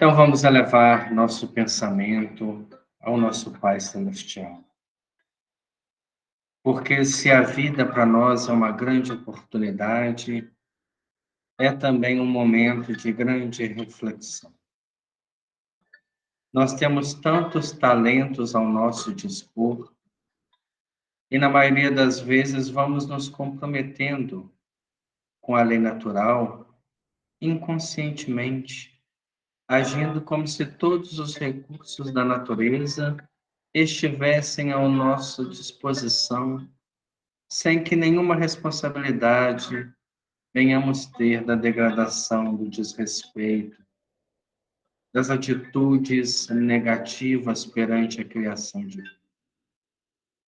Então vamos elevar nosso pensamento ao nosso Pai Celestial. Porque se a vida para nós é uma grande oportunidade, é também um momento de grande reflexão. Nós temos tantos talentos ao nosso dispor e na maioria das vezes vamos nos comprometendo com a lei natural inconscientemente, agindo como se todos os recursos da natureza estivessem à nossa disposição, sem que nenhuma responsabilidade venhamos ter da degradação, do desrespeito, das atitudes negativas perante a criação de Deus.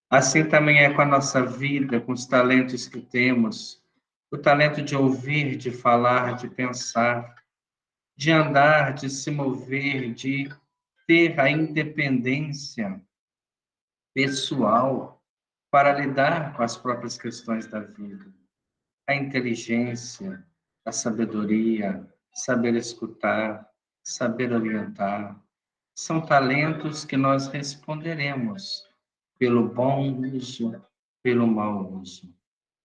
Assim também é com a nossa vida, com os talentos que temos, o talento de ouvir, de falar, de pensar, de andar, de se mover, de ter a independência pessoal para lidar com as próprias questões da vida. A inteligência, a sabedoria, saber escutar, saber orientar, são talentos que nós responderemos pelo bom uso, pelo mau uso.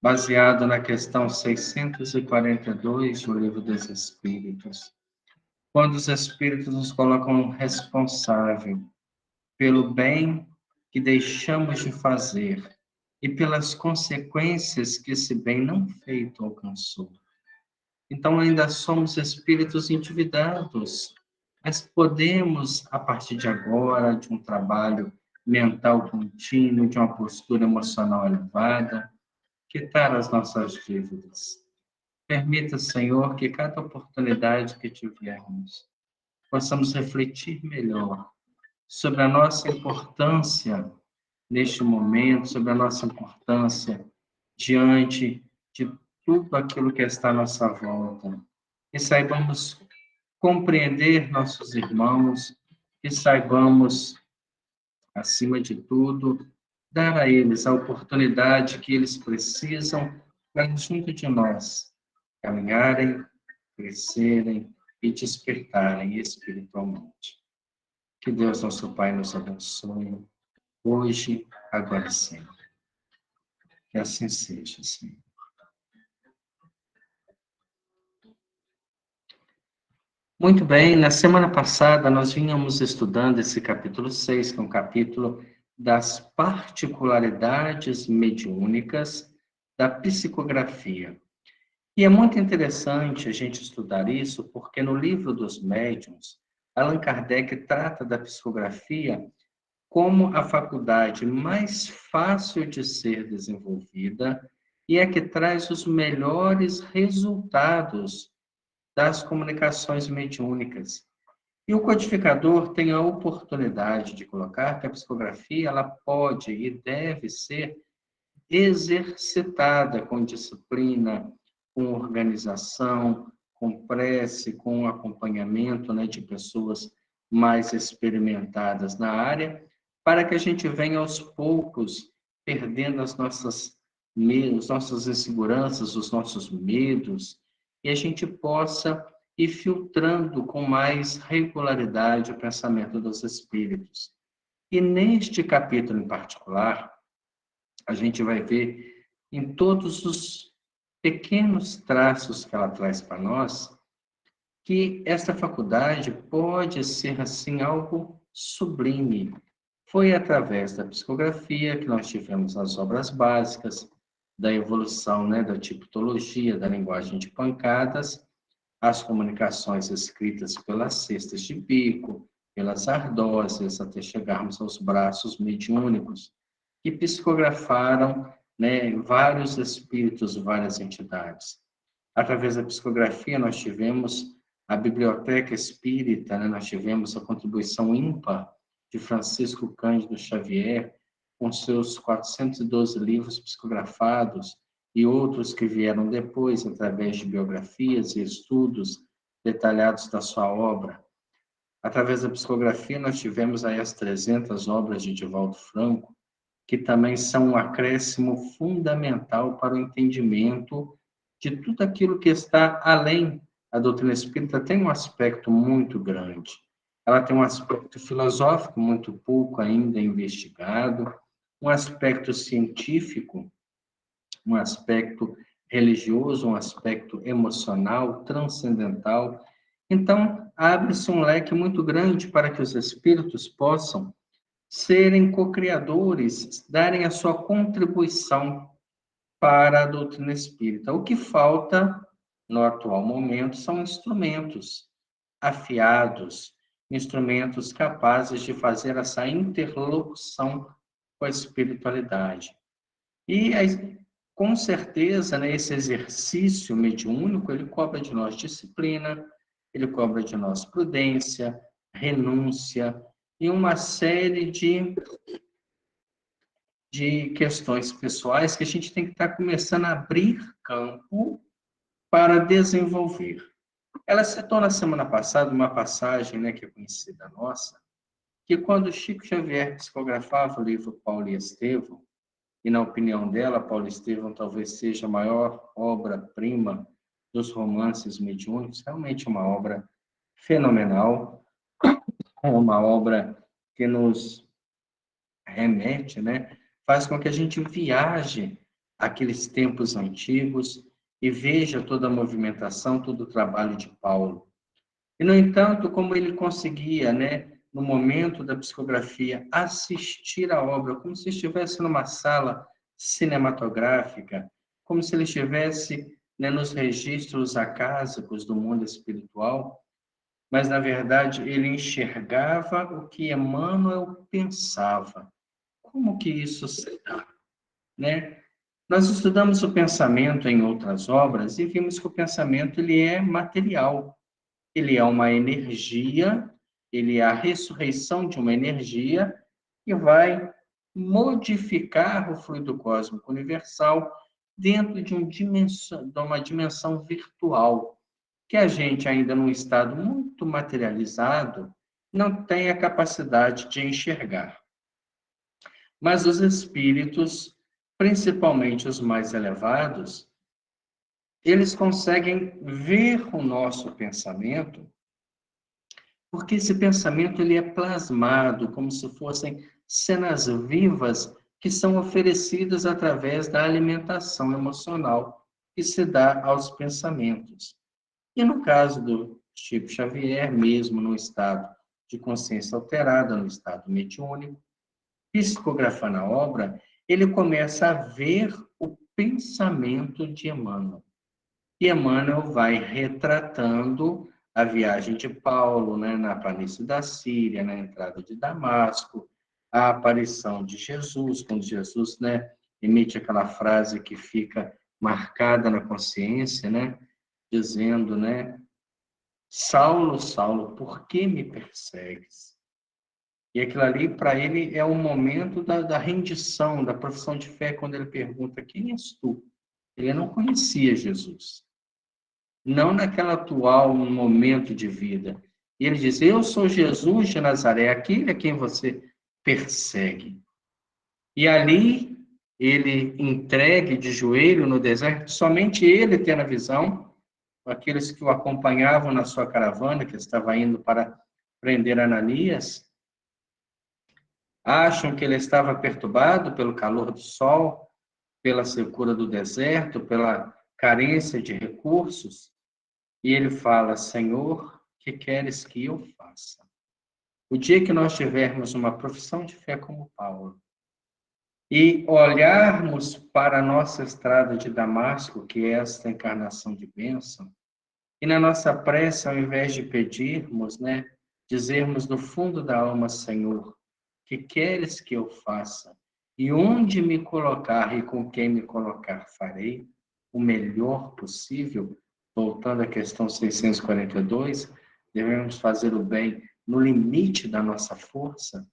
Baseado na questão 642 do Livro dos Espíritos. Quando os Espíritos nos colocam responsável pelo bem que deixamos de fazer e pelas consequências que esse bem não feito alcançou. Então, ainda somos espíritos endividados, mas podemos, a partir de agora, de um trabalho mental contínuo, de uma postura emocional elevada, quitar as nossas dívidas. Permita, Senhor, que cada oportunidade que tivermos, possamos refletir melhor sobre a nossa importância neste momento, sobre a nossa importância diante de tudo aquilo que está à nossa volta. Que saibamos compreender nossos irmãos, que saibamos, acima de tudo, dar a eles a oportunidade que eles precisam para, junto de nós, caminharem, crescerem e despertarem espiritualmente. Que Deus, nosso Pai, nos abençoe, hoje, agora e sempre. Que assim seja, Senhor. Muito bem, na semana passada nós vínhamos estudando esse capítulo 6, que é um capítulo das particularidades mediúnicas da psicografia. E é muito interessante a gente estudar isso, porque no livro dos médiuns, Allan Kardec trata da psicografia como a faculdade mais fácil de ser desenvolvida e é que traz os melhores resultados das comunicações mediúnicas. E o codificador tem a oportunidade de colocar que a psicografia ela pode e deve ser exercitada com disciplina, com organização, com prece, com acompanhamento, né, de pessoas mais experimentadas na área, para que a gente venha aos poucos perdendo as nossas inseguranças, os nossos medos, e a gente possa ir filtrando com mais regularidade o pensamento dos espíritos. E neste capítulo em particular, a gente vai ver em todos os pequenos traços que ela traz para nós, que esta faculdade pode ser, assim, algo sublime. Foi através da psicografia que nós tivemos as obras básicas, da evolução, né, da tipologia, da linguagem de pancadas, as comunicações escritas pelas cestas de bico, pelas ardósias, até chegarmos aos braços mediúnicos, que psicografaram, né, vários espíritos, várias entidades. Através da psicografia, nós tivemos a Biblioteca Espírita, né, nós tivemos a contribuição ímpar de Francisco Cândido Xavier, com seus 412 livros psicografados, e outros que vieram depois, através de biografias e estudos detalhados da sua obra. Através da psicografia, nós tivemos aí as 300 obras de Divaldo Franco, que também são um acréscimo fundamental para o entendimento de tudo aquilo que está além A doutrina espírita tem um aspecto muito grande. Ela tem um aspecto filosófico muito pouco ainda investigado, um aspecto científico, um aspecto religioso, um aspecto emocional, transcendental. Então, abre-se um leque muito grande para que os espíritos possam serem co-criadores, darem a sua contribuição para a doutrina espírita. O que falta no atual momento são instrumentos afiados, instrumentos capazes de fazer essa interlocução com a espiritualidade. E, com certeza, né, esse exercício mediúnico, ele cobra de nós disciplina, ele cobra de nós prudência, renúncia e uma série de questões pessoais que a gente tem que estar começando a abrir campo para desenvolver. Ela citou na semana passada uma passagem, né, que é conhecida nossa, que quando Chico Xavier psicografava o livro Paulo e Estevão, e na opinião dela, Paulo e Estevão talvez seja a maior obra-prima dos romances mediúnicos, realmente uma obra fenomenal, é uma obra que nos remete, né? Faz com que a gente viaje àqueles tempos antigos e veja toda a movimentação, todo o trabalho de Paulo. E, no entanto, como ele conseguia, né, no momento da psicografia, assistir à obra como se estivesse numa sala cinematográfica, como se ele estivesse, né, nos registros acásicos do mundo espiritual, mas, na verdade, ele enxergava o que Emmanuel pensava. Como que isso se dá, né? Nós estudamos o pensamento em outras obras e vimos que o pensamento ele é material. Ele é uma energia, ele é a ressurreição de uma energia que vai modificar o fluido cósmico universal dentro de uma dimensão virtual, que a gente ainda num estado muito materializado não tem a capacidade de enxergar. Mas os espíritos, principalmente os mais elevados, eles conseguem ver o nosso pensamento, porque esse pensamento ele é plasmado como se fossem cenas vivas que são oferecidas através da alimentação emocional que se dá aos pensamentos. E no caso do Chico Xavier, mesmo no estado de consciência alterada, no estado mediúnico, psicografando a obra, ele começa a ver o pensamento de Emmanuel. E Emmanuel vai retratando a viagem de Paulo, né, na planície da Síria, na entrada de Damasco, a aparição de Jesus, quando Jesus, né, emite aquela frase que fica marcada na consciência, né, dizendo, né, Saulo, Saulo, por que me persegues? E aquilo ali, para ele, é o momento da rendição, da profissão de fé, quando ele pergunta, quem és tu? Ele não conhecia Jesus. Não naquela atual momento de vida. E ele diz, eu sou Jesus de Nazaré, aquele a quem você persegue. E ali, ele entregue de joelho no deserto, somente ele tendo a visão, aqueles que o acompanhavam na sua caravana, que estava indo para prender Ananias, acham que ele estava perturbado pelo calor do sol, pela secura do deserto, pela carência de recursos, e ele fala, Senhor, que queres que eu faça? O dia que nós tivermos uma profissão de fé como Paulo, e olharmos para a nossa estrada de Damasco, que é esta encarnação de bênção, e na nossa prece, ao invés de pedirmos, né, dizermos do fundo da alma, Senhor, que queres que eu faça? E onde me colocar e com quem me colocar farei o melhor possível. Voltando à questão 642, devemos fazer o bem no limite da nossa força.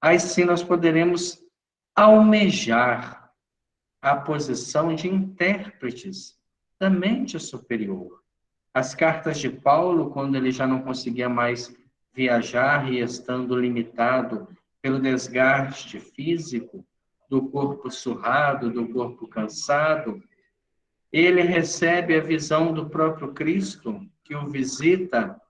Aí sim nós poderemos almejar a posição de intérpretes da mente superior. As cartas de Paulo, quando ele já não conseguia mais viajar e estando limitado pelo desgaste físico, do corpo surrado, do corpo cansado, ele recebe a visão do próprio Cristo, que o visita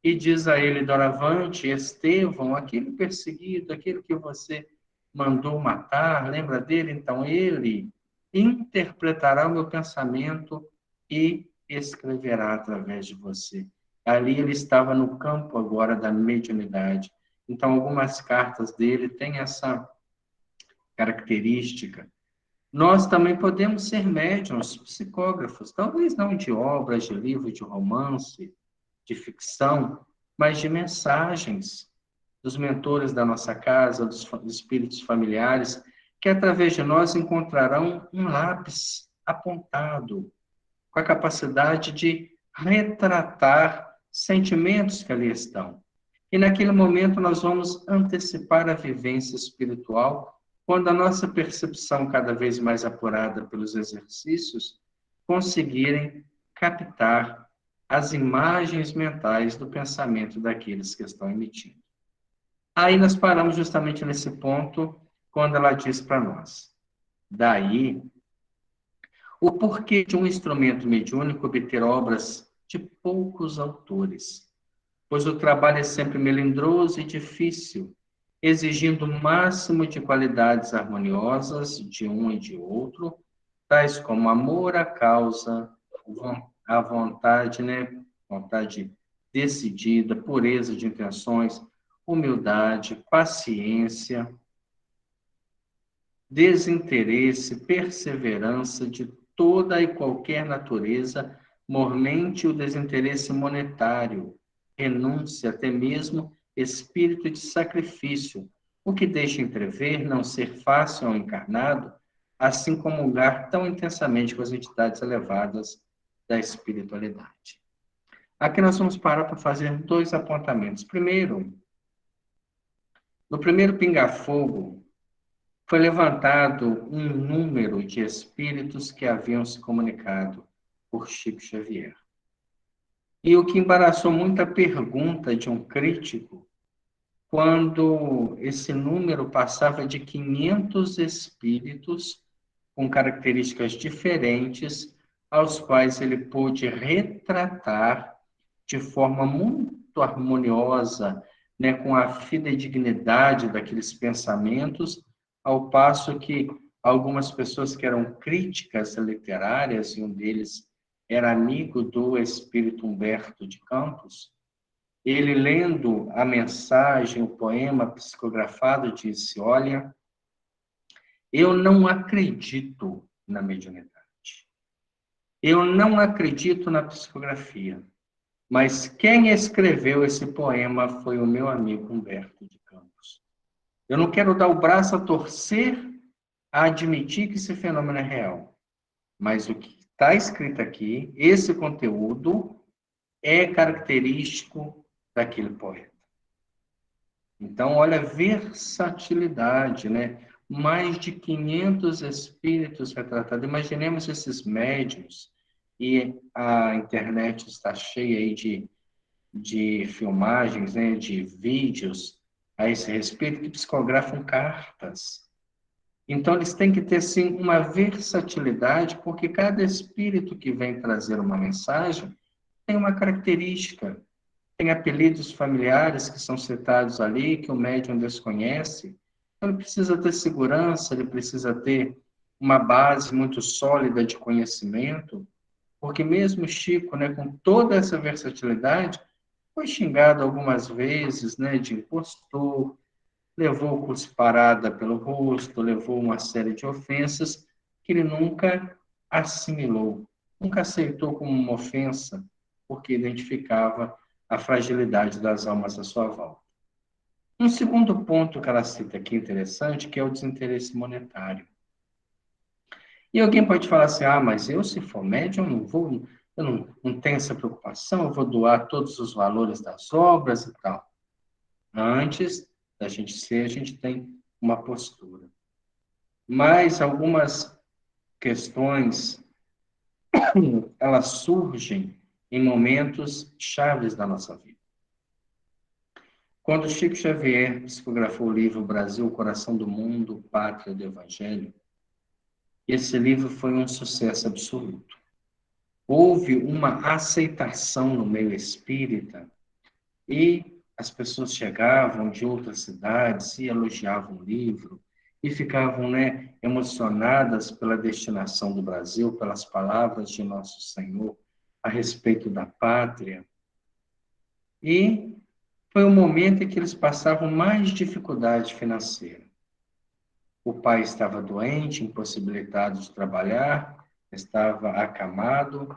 e diz a ele, doravante, Estevão, aquele perseguido, aquele que você mandou matar, lembra dele? Então ele interpretará o meu pensamento e escreverá através de você. Ali ele estava no campo agora da mediunidade. Então, algumas cartas dele têm essa característica. Nós também podemos ser médiuns, psicógrafos, talvez não de obras, de livros, de romance, de ficção, mas de mensagens dos mentores da nossa casa, dos espíritos familiares, que através de nós encontrarão um lápis apontado, com a capacidade de retratar sentimentos que ali estão. E naquele momento nós vamos antecipar a vivência espiritual, quando a nossa percepção, cada vez mais apurada pelos exercícios, conseguirem captar as imagens mentais do pensamento daqueles que estão emitindo. Aí nós paramos justamente nesse ponto, quando ela diz para nós: daí, o porquê de um instrumento mediúnico obter obras de poucos autores, pois o trabalho é sempre melindroso e difícil, exigindo o máximo de qualidades harmoniosas de um e de outro, tais como amor à causa, a vontade, né? Vontade decidida, pureza de intenções, humildade, paciência, desinteresse, perseverança de toda e qualquer natureza, mormente o desinteresse monetário, renúncia, até mesmo espírito de sacrifício, o que deixa entrever não ser fácil ao encarnado, assim comungar tão intensamente com as entidades elevadas da espiritualidade. Aqui nós vamos parar para fazer dois apontamentos. Primeiro, no primeiro pinga-fogo, foi levantado um número de espíritos que haviam se comunicado por Chico Xavier. E o que embaraçou muito a pergunta de um crítico, quando esse número passava de 500 espíritos com características diferentes, aos quais ele pôde retratar de forma muito harmoniosa, né, com a fidedignidade daqueles pensamentos, ao passo que algumas pessoas que eram críticas literárias, e um deles era amigo do espírito Humberto de Campos, ele lendo a mensagem, o poema psicografado, disse: olha, eu não acredito na mediunidade. Eu não acredito na psicografia. Mas quem escreveu esse poema foi o meu amigo Humberto de Campos. Eu não quero dar o braço a torcer a admitir que esse fenômeno é real. Mas o que está escrito aqui, esse conteúdo, é característico daquele poeta. Então, olha a versatilidade, né? Mais de 500 espíritos retratados. Imaginemos esses médiuns, e a internet está cheia aí de filmagens, né, de vídeos a esse respeito, que psicografam cartas. Então, eles têm que ter, sim, uma versatilidade, porque cada espírito que vem trazer uma mensagem tem uma característica. Tem apelidos familiares que são citados ali, que o médium desconhece. Então, ele precisa ter segurança, ele precisa ter uma base muito sólida de conhecimento, porque mesmo Chico, né, com toda essa versatilidade, foi xingado algumas vezes, né, de impostor, levou cusparada pelo rosto, levou uma série de ofensas que ele nunca assimilou, nunca aceitou como uma ofensa, porque identificava a fragilidade das almas à sua volta. Um segundo ponto que ela cita aqui interessante, que é o desinteresse monetário. E alguém pode falar assim: ah, mas eu, se for médium, eu não tenho essa preocupação, eu vou doar todos os valores das obras e tal. Antes da gente ser, a gente tem uma postura. Mas algumas questões, elas surgem em momentos chaves da nossa vida. Quando Chico Xavier psicografou o livro Brasil, Coração do Mundo, Pátria do Evangelho, esse livro foi um sucesso absoluto. houve uma aceitação no meio espírita e as pessoas chegavam de outras cidades e elogiavam o livro e ficavam, né, emocionadas pela destinação do Brasil, pelas palavras de Nosso Senhor a respeito da pátria. E foi o momento em que eles passavam mais dificuldade financeira. O pai estava doente, impossibilitado de trabalhar, estava acamado,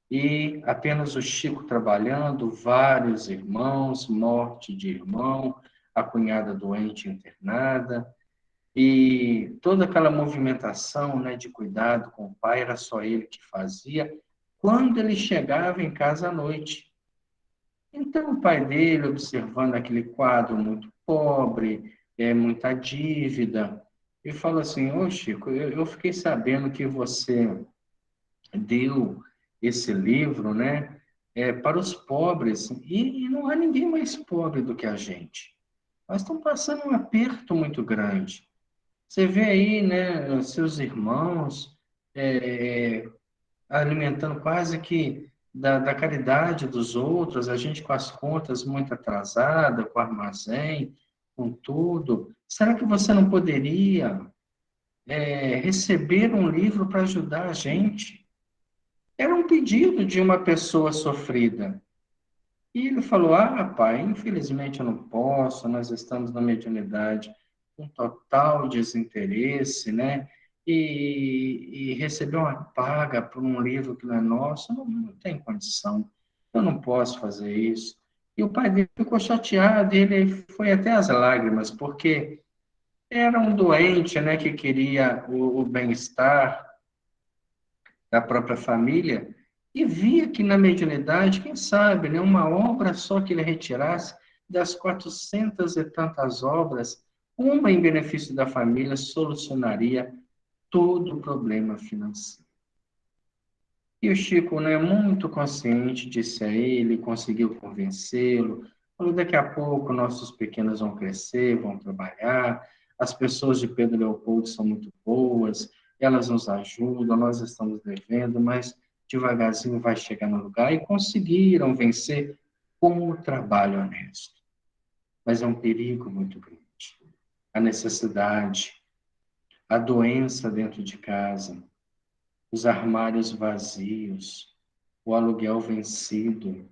e apenas o Chico trabalhando, vários irmãos, morte de irmão, a cunhada doente internada, e toda aquela movimentação, né, de cuidado com o pai, era só ele que fazia, quando ele chegava em casa à noite. Então, o pai dele, observando aquele quadro muito pobre, muita dívida, ele falou assim: Ô Chico, eu fiquei sabendo que você deu esse livro, né, para os pobres, e não há ninguém mais pobre do que a gente. Nós estamos passando um aperto muito grande. Você vê aí, né, os seus irmãos alimentando quase que da caridade dos outros, a gente com as contas muito atrasada, com o armazém, com tudo. Será que você não poderia receber um livro para ajudar a gente? Era um pedido de uma pessoa sofrida. E ele falou: Ah, pai, infelizmente eu não posso, nós estamos na mediunidade com total desinteresse, né? E receber uma paga por um livro que não é nosso, não tem condição, eu não posso fazer isso. E o pai dele ficou chateado, e ele foi até às lágrimas, porque era um doente, né, que queria o bem-estar da própria família, e via que na mediunidade, quem sabe, né, uma obra só que ele retirasse das 400 e tantas obras, uma em benefício da família solucionaria todo o problema financeiro. E o Chico, né, muito consciente, disse a ele, conseguiu convencê-lo, falou: daqui a pouco nossos pequenos vão crescer, vão trabalhar, as pessoas de Pedro Leopoldo são muito boas, elas nos ajudam, nós estamos devendo, mas devagarzinho vai chegar no lugar, e conseguiram vencer com o trabalho honesto. Mas é um perigo muito grande. A necessidade, a doença dentro de casa, os armários vazios, o aluguel vencido,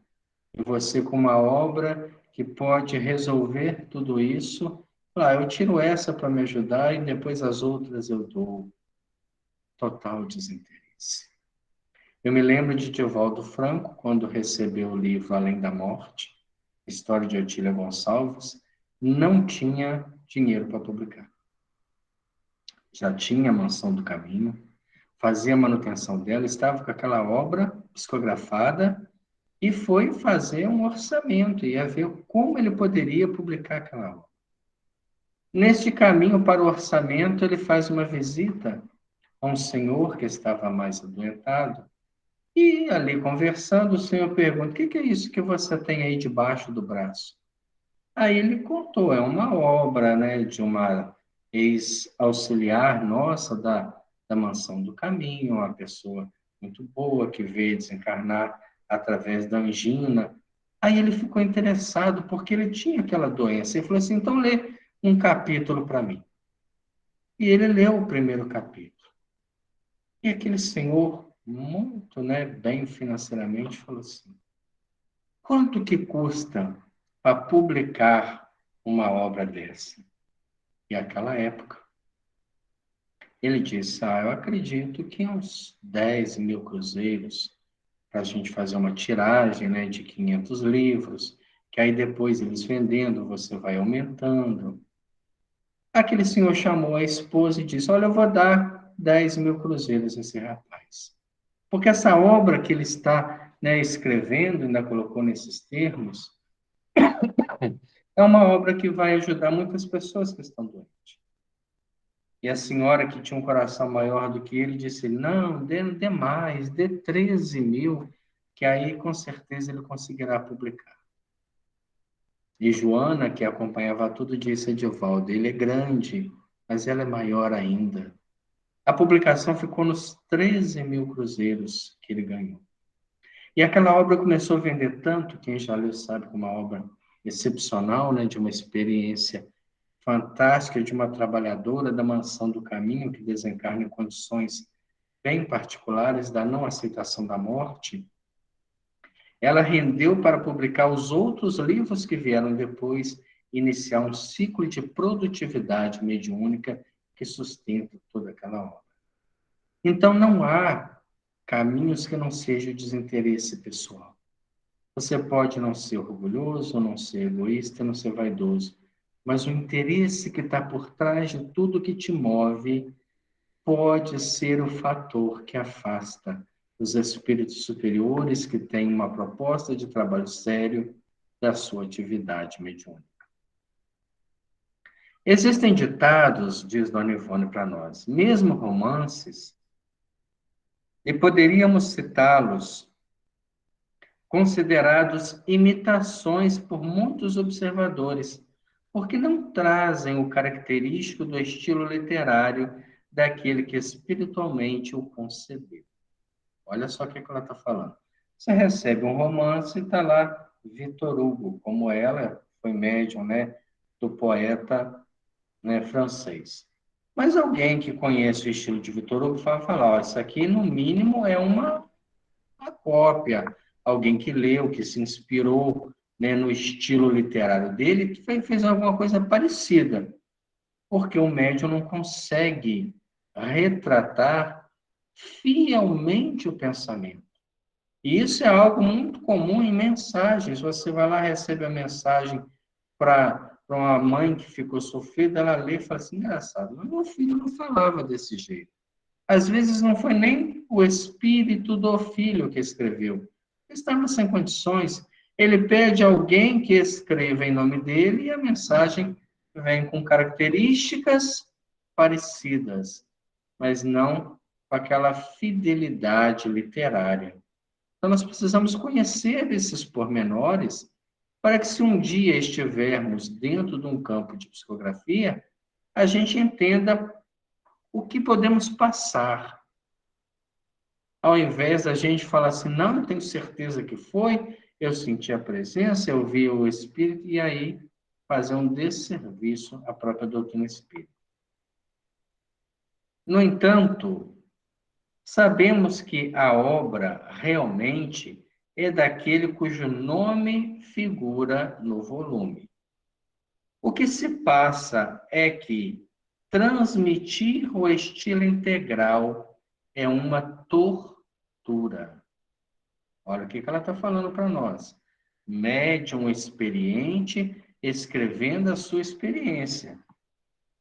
e você com uma obra que pode resolver tudo isso, eu tiro essa para me ajudar e depois as outras eu dou. Total desinteresse. Eu me lembro de Divaldo Franco, quando recebeu o livro Além da Morte, História de Otília Gonçalves, não tinha dinheiro para publicar. Já tinha a Mansão do Caminho, fazia a manutenção dela, estava com aquela obra psicografada, e foi fazer um orçamento, ia ver como ele poderia publicar aquela obra. Neste caminho para o orçamento, ele faz uma visita a um senhor que estava mais adoentado, e ali conversando, o senhor pergunta: o que é isso que você tem aí debaixo do braço? Aí ele contou: é uma obra, né, de uma ex-auxiliar nossa da Mansão do Caminho, uma pessoa muito boa que veio desencarnar através da angina. Aí ele ficou interessado porque ele tinha aquela doença. Ele falou assim: então lê um capítulo para mim. E ele leu o primeiro capítulo. E aquele senhor, muito, né, bem financeiramente, falou assim: quanto que custa para publicar uma obra dessa? E aquela época, ele disse: eu acredito que uns 10 mil cruzeiros para a gente fazer uma tiragem, né, de 500 livros, que aí depois eles vendendo, você vai aumentando. Aquele senhor chamou a esposa e disse: olha, eu vou dar 10 mil cruzeiros a esse rapaz. Porque essa obra que ele está, né, escrevendo, ainda colocou nesses termos, é uma obra que vai ajudar muitas pessoas que estão doentes. E a senhora, que tinha um coração maior do que ele, disse: não, dê mais, dê 13 mil, que aí com certeza ele conseguirá publicar. E Joana, que acompanhava tudo, disse a Edivaldo: ele é grande, mas ela é maior ainda. A publicação ficou nos 13 mil cruzeiros que ele ganhou. E aquela obra começou a vender tanto, quem já leu sabe que é uma obra excepcional, né, de uma experiência fantástica de uma trabalhadora da Mansão do Caminho, que desencarna em condições bem particulares da não aceitação da morte. Ela rendeu para publicar os outros livros que vieram depois, iniciar um ciclo de produtividade mediúnica que sustenta toda aquela obra. Então, não há caminhos que não sejam desinteresse pessoal. Você pode não ser orgulhoso, não ser egoísta, não ser vaidoso, mas o interesse que está por trás de tudo que te move pode ser o fator que afasta os espíritos superiores que têm uma proposta de trabalho sério da sua atividade mediúnica. Existem ditados, diz Dona Ivone para nós, mesmo romances, e poderíamos citá-los, considerados imitações por muitos observadores, porque não trazem o característico do estilo literário daquele que espiritualmente o concebeu. Olha só o que ela está falando. Você recebe um romance e está lá Victor Hugo, como ela foi médium, né, do poeta, né, francês. Mas alguém que conhece o estilo de Victor Hugo vai falar, ó, isso aqui no mínimo é uma cópia. Alguém que leu, que se inspirou, né, no estilo literário dele, que fez alguma coisa parecida. Porque o médium não consegue retratar fielmente o pensamento. E isso é algo muito comum em mensagens. Você vai lá, recebe a mensagem para uma mãe que ficou sofrida, ela lê e fala assim, engraçado, mas meu filho não falava desse jeito. Às vezes não foi nem o espírito do filho que escreveu. Ele estava sem condições. Ele pede alguém que escreva em nome dele e a mensagem vem com características parecidas, mas não com aquela fidelidade literária. Então, nós precisamos conhecer esses pormenores para que, se um dia estivermos dentro de um campo de psicografia, a gente entenda o que podemos passar. Ao invés da gente falar assim, não, eu tenho certeza que foi, eu senti a presença, eu vi o Espírito, e aí fazer um desserviço à própria doutrina espírita. No entanto, sabemos que a obra realmente é daquele cujo nome figura no volume. O que se passa é que transmitir o estilo integral é uma tortura. Olha o que ela está falando para nós. Médium experiente escrevendo a sua experiência.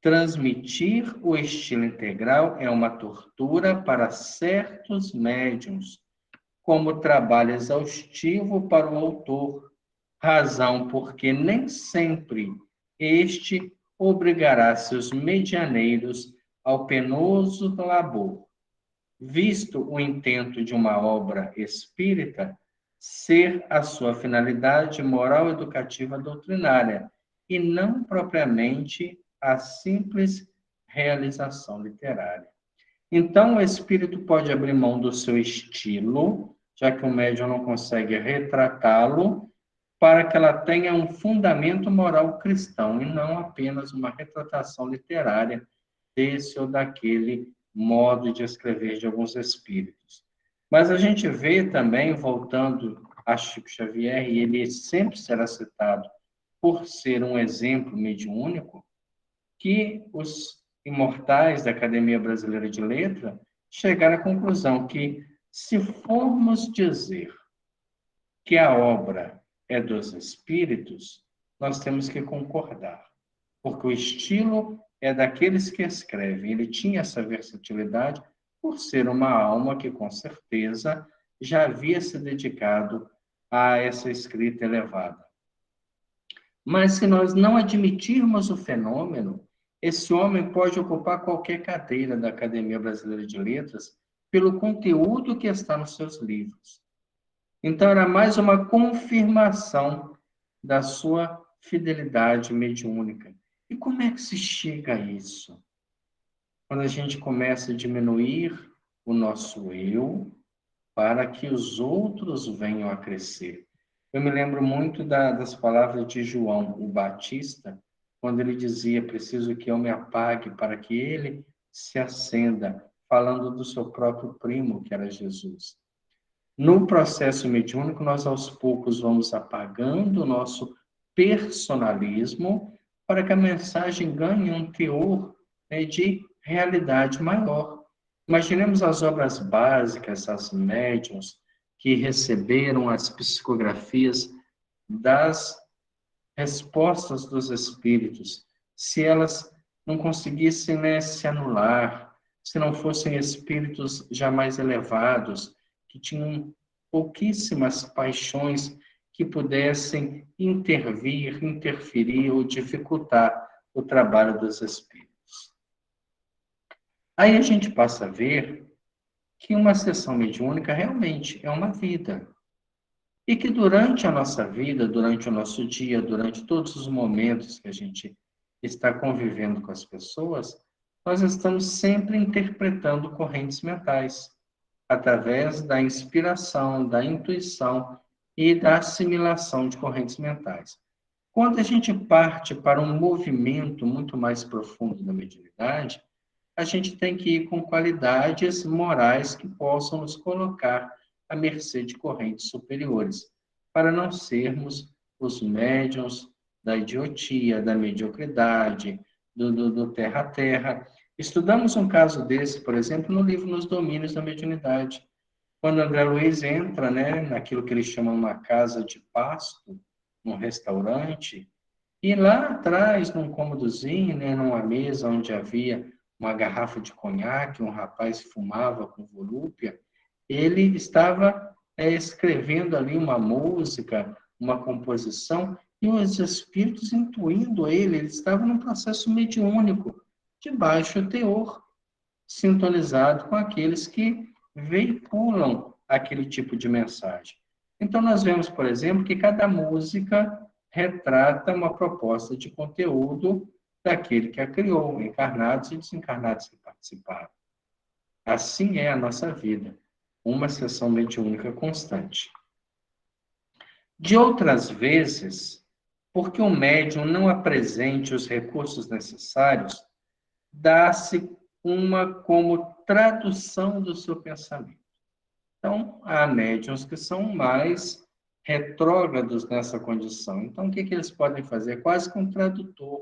Transmitir o estilo integral é uma tortura para certos médiuns, como trabalho exaustivo para o autor, razão porque nem sempre este obrigará seus medianeiros ao penoso labor, visto o intento de uma obra espírita ser a sua finalidade moral, educativa, doutrinária, e não propriamente a simples realização literária. Então, o espírito pode abrir mão do seu estilo, já que o médium não consegue retratá-lo, para que ela tenha um fundamento moral cristão, e não apenas uma retratação literária desse ou daquele modo de escrever de alguns espíritos. Mas a gente vê também, voltando a Chico Xavier, e ele sempre será citado por ser um exemplo mediúnico, que os imortais da Academia Brasileira de Letras chegaram à conclusão que, se formos dizer que a obra é dos espíritos, nós temos que concordar, porque o estilo é daqueles que escrevem. Ele tinha essa versatilidade por ser uma alma que, com certeza, já havia se dedicado a essa escrita elevada. Mas se nós não admitirmos o fenômeno, esse homem pode ocupar qualquer cadeira da Academia Brasileira de Letras pelo conteúdo que está nos seus livros. Então, era mais uma confirmação da sua fidelidade mediúnica. E como é que se chega a isso? Quando a gente começa a diminuir o nosso eu, para que os outros venham a crescer. Eu me lembro muito das palavras de João, o Batista, quando ele dizia: preciso que eu me apague para que ele se acenda, falando do seu próprio primo, que era Jesus. No processo mediúnico, nós aos poucos vamos apagando o nosso personalismo para que a mensagem ganhe um teor, né, de realidade maior. Imaginemos as obras básicas, as médiuns, que receberam as psicografias das respostas dos espíritos. Se elas não conseguissem, né, se anular, se não fossem espíritos jamais elevados, que tinham pouquíssimas paixões que pudessem intervir, interferir ou dificultar o trabalho dos espíritos. Aí a gente passa a ver que uma sessão mediúnica realmente é uma vida. E que durante a nossa vida, durante o nosso dia, durante todos os momentos que a gente está convivendo com as pessoas, nós estamos sempre interpretando correntes mentais, através da inspiração, da intuição e da assimilação de correntes mentais. Quando a gente parte para um movimento muito mais profundo da mediunidade, a gente tem que ir com qualidades morais que possam nos colocar à mercê de correntes superiores, para não sermos os médiuns da idiotia, da mediocridade, do terra-terra. Estudamos um caso desse, por exemplo, no livro Nos Domínios da Mediunidade, quando André Luiz entra, né, naquilo que eles chamam uma casa de pasto, num restaurante, e lá atrás, num cômodozinho, né, numa mesa onde havia uma garrafa de conhaque, um rapaz fumava com volúpia, ele estava escrevendo ali uma música, uma composição, e os espíritos intuindo ele estava num processo mediúnico, de baixo teor, sintonizado com aqueles que veiculam aquele tipo de mensagem. Então, nós vemos, por exemplo, que cada música retrata uma proposta de conteúdo daquele que a criou, encarnados e desencarnados que participaram. Assim é a nossa vida, uma sessão mediúnica constante. De outras vezes, porque o médium não apresente os recursos necessários, dá-se uma como tradução do seu pensamento. Então, há médiuns que são mais retrógrados nessa condição. Então, o que eles podem fazer? Quase que um tradutor.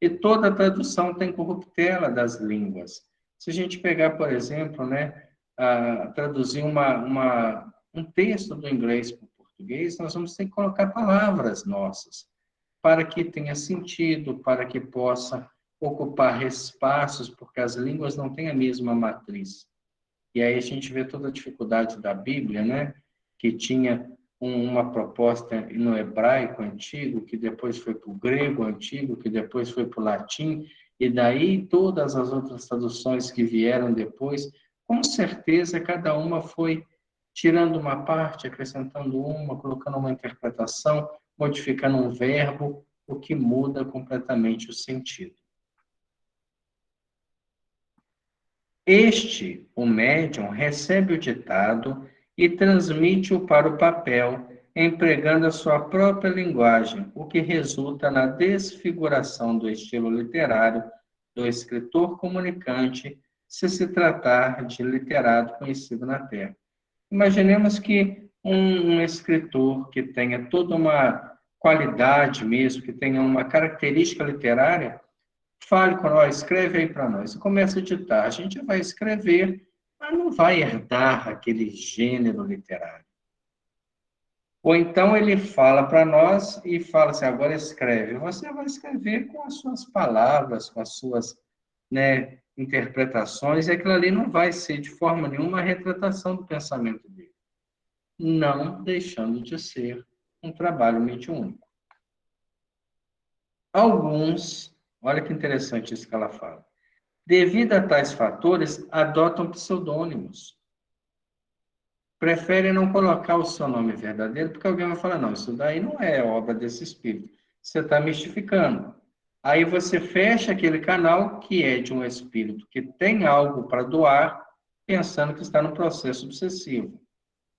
E toda tradução tem corruptela das línguas. Se a gente pegar, por exemplo, né, traduzir um texto do inglês para o português, nós vamos ter que colocar palavras nossas, para que tenha sentido, para que possa ocupar espaços, porque as línguas não têm a mesma matriz. E aí a gente vê toda a dificuldade da Bíblia, né? Que tinha uma proposta no hebraico antigo, que depois foi para o grego antigo, que depois foi para o latim, e daí todas as outras traduções que vieram depois, com certeza cada uma foi tirando uma parte, acrescentando uma, colocando uma interpretação, modificando um verbo, o que muda completamente o sentido. O médium, recebe o ditado e transmite-o para o papel, empregando a sua própria linguagem, o que resulta na desfiguração do estilo literário do escritor comunicante, se tratar de literado conhecido na Terra. Imaginemos que um escritor que tenha toda uma qualidade mesmo, que tenha uma característica literária, fale com nós, escreve aí para nós. E começa a ditar. A gente vai escrever, mas não vai herdar aquele gênero literário. Ou então ele fala para nós e fala assim, agora escreve. Você vai escrever com as suas palavras, com as suas, né, interpretações, e aquilo ali não vai ser de forma nenhuma a retratação do pensamento dele. Não deixando de ser um trabalho mediúnico. Alguns, olha que interessante isso que ela fala, devido a tais fatores, adotam pseudônimos. Preferem não colocar o seu nome verdadeiro, porque alguém vai falar, não, isso daí não é obra desse espírito. Você está mistificando. Aí você fecha aquele canal que é de um espírito que tem algo para doar, pensando que está no processo obsessivo.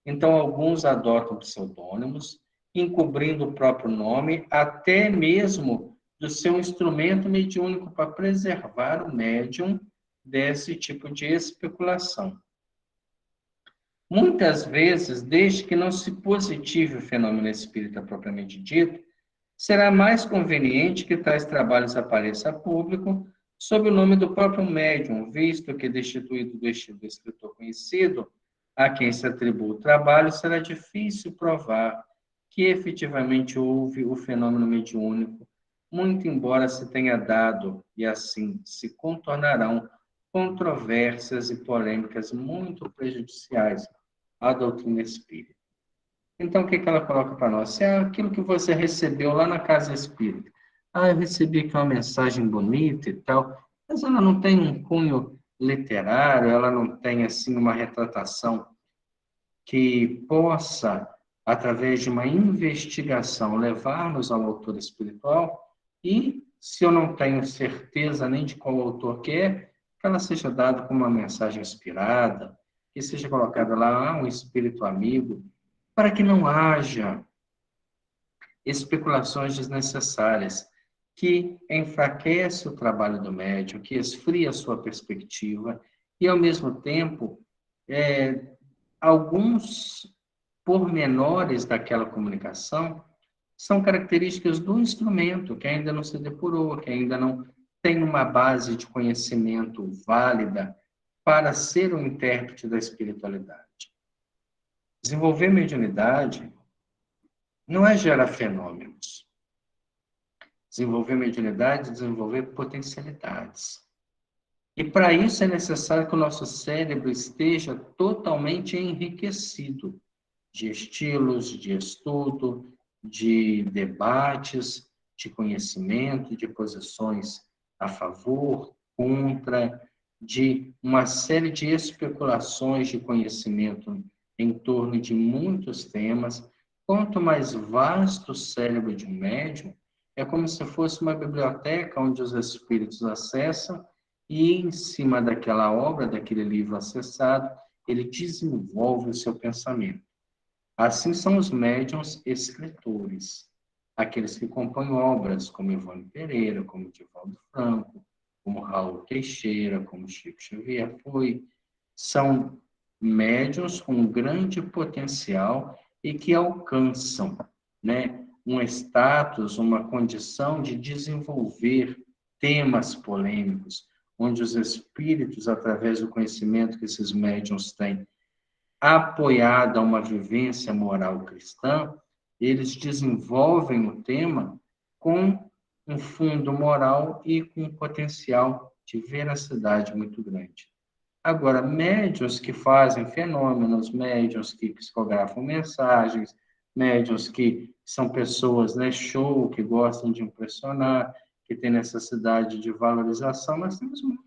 Então, alguns adotam pseudônimos, encobrindo o próprio nome, até mesmo do seu instrumento mediúnico, para preservar o médium desse tipo de especulação. Muitas vezes, desde que não se positive o fenômeno espírita propriamente dito, será mais conveniente que tais trabalhos apareçam a público sob o nome do próprio médium, visto que, destituído do estilo do escritor conhecido, a quem se atribui o trabalho, será difícil provar que efetivamente houve o fenômeno mediúnico, muito embora se tenha dado, e assim se contornarão controvérsias e polêmicas muito prejudiciais à doutrina espírita. Então, o que ela coloca para nós? É aquilo que você recebeu lá na casa espírita. Ah, eu recebi aqui uma mensagem bonita e tal, mas ela não tem um cunho literário, ela não tem, assim, uma retratação que possa, através de uma investigação, levar-nos ao autor espiritual. E, se eu não tenho certeza nem de qual autor que é, que ela seja dada como uma mensagem inspirada, que seja colocada lá, um espírito amigo, para que não haja especulações desnecessárias, que enfraquece o trabalho do médium, que esfria a sua perspectiva e, ao mesmo tempo, alguns pormenores daquela comunicação são características do instrumento, que ainda não se depurou, que ainda não tem uma base de conhecimento válida para ser um intérprete da espiritualidade. Desenvolver mediunidade não é gerar fenômenos. Desenvolver mediunidade, desenvolver potencialidades. E para isso é necessário que o nosso cérebro esteja totalmente enriquecido de estilos, de estudo, de debates, de conhecimento, de posições a favor, contra, de uma série de especulações de conhecimento em torno de muitos temas. Quanto mais vasto o cérebro de um médium, é como se fosse uma biblioteca onde os espíritos acessam e, em cima daquela obra, daquele livro acessado, ele desenvolve o seu pensamento. Assim são os médiuns escritores, aqueles que compõem obras como Ivone Pereira, como Divaldo Franco, como Raul Teixeira, como Chico Xavier são médiuns com grande potencial e que alcançam, né, um status, uma condição de desenvolver temas polêmicos, onde os espíritos, através do conhecimento que esses médiuns têm, apoiado a uma vivência moral cristã, eles desenvolvem o tema com um fundo moral e com um potencial de veracidade muito grande. Agora, médiuns que fazem fenômenos, médiuns que psicografam mensagens, médiuns que são pessoas, né, show, que gostam de impressionar, que têm necessidade de valorização, nós temos muito.